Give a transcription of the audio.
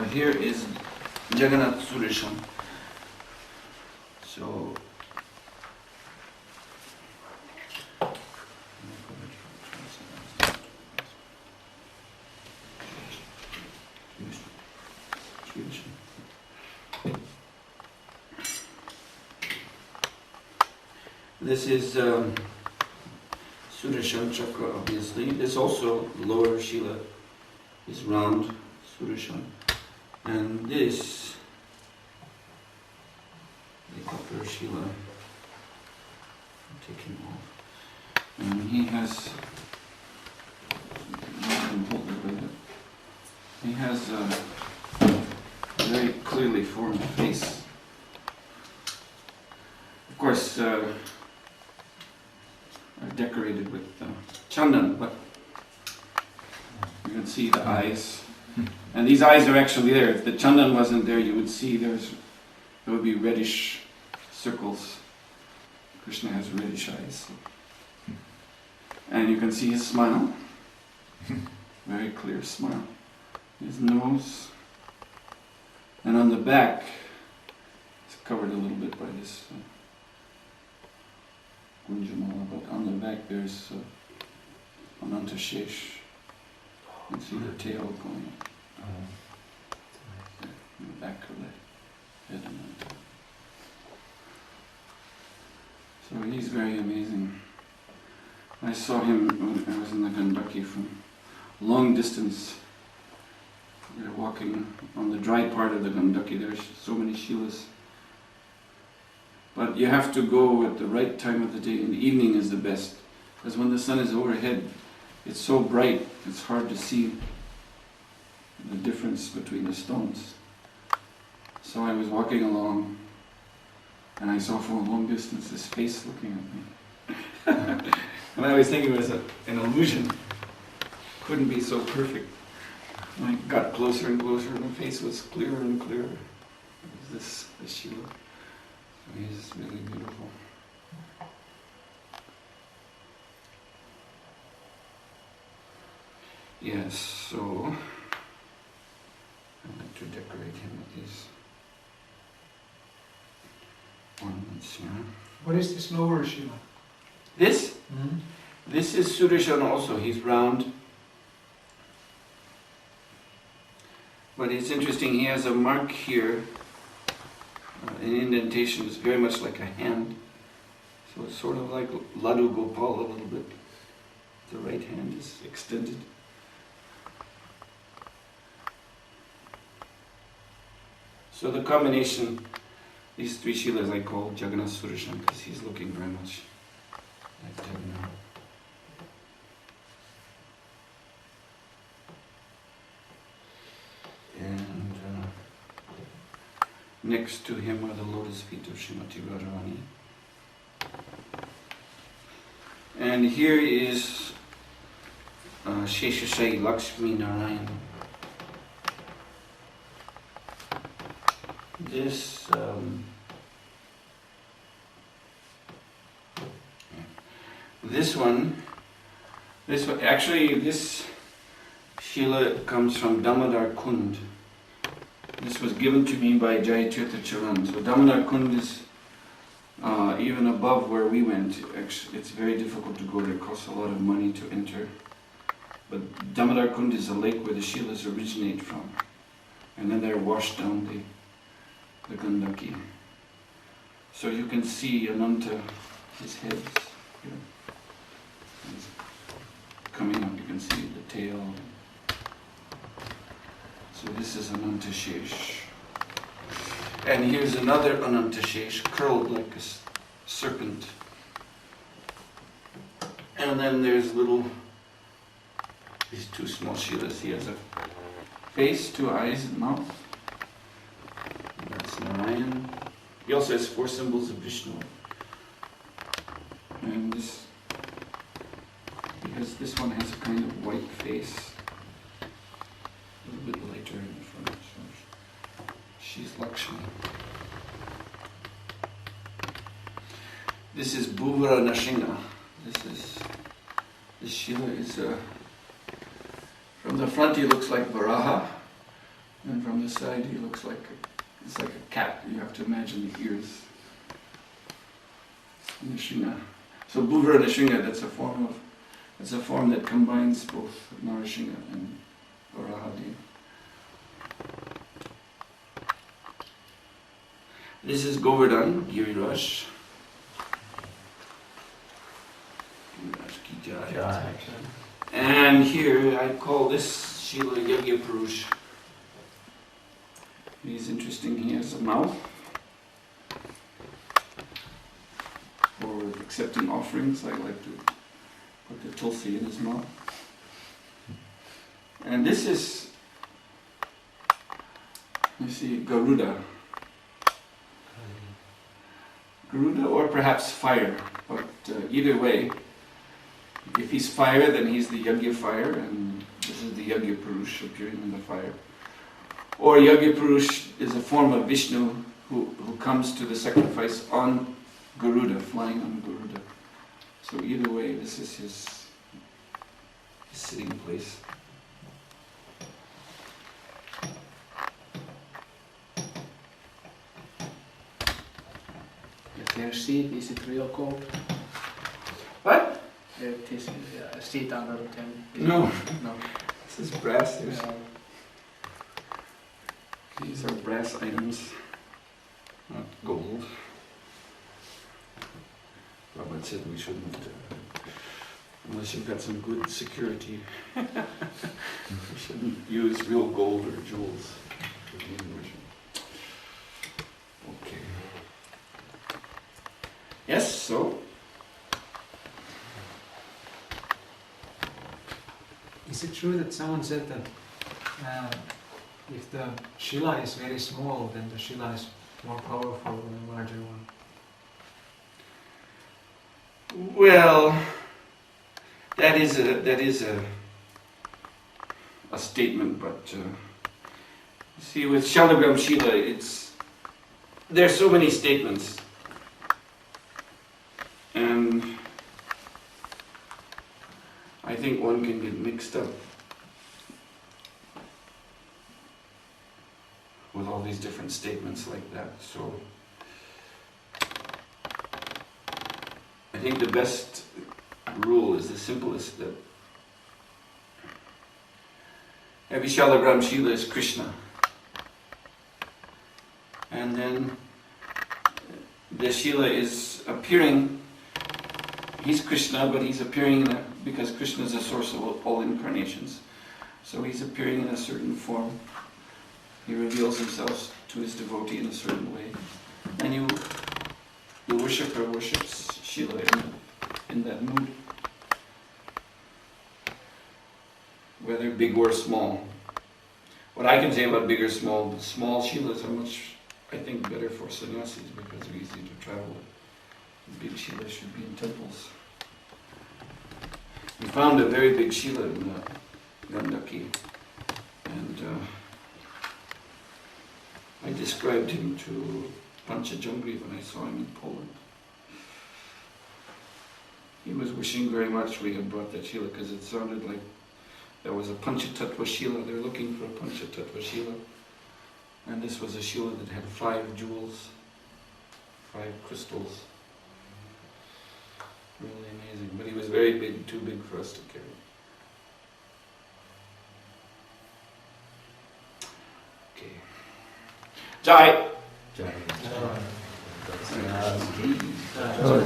here is Jagannath Suresham. So this is Suresham Chakra, obviously. This also, lower Shila, is round Suresham. And this, the upper Shila, I'll take him off. And he has, he has a very clearly formed face. Of course, decorated with chandan, but you can see the eyes. And these eyes are actually there. If the chandan wasn't there, you would see there would be reddish circles. Krishna has reddish eyes. And you can see his smile. Very clear smile. His nose. And on the back, it's covered a little bit by this Gunjamala, but on the back there's Ananta Shesh. You can see the tail going in the back of the head. So he's very amazing. I saw him when I was in the Gandaki from long distance. We were walking on the dry part of the Gandaki. There's so many Shilas. But you have to go at the right time of the day, and the evening is the best. Because when the sun is overhead, it's so bright, it's hard to see the difference between the stones. So I was walking along, and I saw from a long distance this face looking at me. And I was thinking it was an illusion. Couldn't be so perfect. And I got closer and closer, and the face was clearer and clearer. It was this Shiva. He's really beautiful. Yes, so I'd like to decorate him with these ornaments here. What is this lower Shiva? This? Mm-hmm. This is Suresham also. He's round. But it's interesting, he has a mark here. An indentation is very much like a hand. So it's sort of like Laddu Gopal a little bit. The right hand is extended. So the combination, these three Shilas I call Jagannath Suresham because he's looking very much like Jagannath. And next to him are the lotus feet of Srimati Radharani. And here is Sheshashayi Lakshmi Narayan. This one, actually this Shila comes from Damodar Kund. This was given to me by Jayatirtha Charan. So Damodar Kund is even above where we went. Actually, it's very difficult to go there. It costs a lot of money to enter. But Damodar Kund is a lake where the Shilas originate from. And then they're washed down the Gandaki. So you can see Ananta, his head here. He's coming up, you can see the tail. So this is Ananta Shesh. And here's another Ananta Shesh, curled like a serpent. And then there's these two small Shilas. He has a face, two eyes, and mouth. And that's Narayan. He also has 4 symbols of Vishnu. And because this one has a kind of white face, a little bit lighter in the front. So she's Lakshmi. This is Bhuvara Nashinga. This Shila is from the front he looks like Varaha, and from the side, he looks like it's like a cat. You have to imagine the ears. Nrsinga. So Bhuvara Nrsinga, that's a form that combines both Nrsinga and Varahadev. This is Govardhan, Giriraj. Giriraj ki jai. And here I call this Srila Yagya Purush. He's interesting, he has a mouth for accepting offerings. I like to put the tulsi in his mouth. And this is, you see, Garuda. Garuda or perhaps fire, but either way, if he's fire, then he's the Yagya fire, and this is the Yagya Purush appearing in the fire. Or Yagya Purush is a form of Vishnu who comes to the sacrifice on Garuda, flying on Garuda. So either way, this is his sitting place. Their seat, is it real gold? What? It is a seat under them. No. No. This is brass. These are brass items, not gold. Robert said we shouldn't, unless you've got some good security, we shouldn't use real gold or jewels for the inversion. Okay. Yes, so? Is it true that someone said that if the Shila is very small, then the Shila is more powerful than a larger one? Well, that is a statement, but see, with Shalagram Shila, there's so many statements, and I think one can get mixed up with all these different statements like that. So I think the best rule is the simplest, that every Shalagram Shila is Krishna. And then the Shila is appearing, he's Krishna, but he's appearing because Krishna is the source of all incarnations. So he's appearing in a certain form. He reveals himself to his devotee in a certain way. And the worshipper worships Shila in that mood. Whether big or small. What I can say about big or small, the small Shilas are much, I think, better for sannyasis because they're easy to travel with. The big Shilas should be in temples. We found a very big Shila in Gandaki, and I described him to Panchajangri when I saw him in Poland. He was wishing very much we had brought that Shila because it sounded like there was a Panchatattva Shila. They were looking for a Panchatattva Shila. And this was a Shila that had 5 jewels, 5 crystals. Really amazing. But he was very big, too big for us to carry. Okay. Jai! Jai. Jai.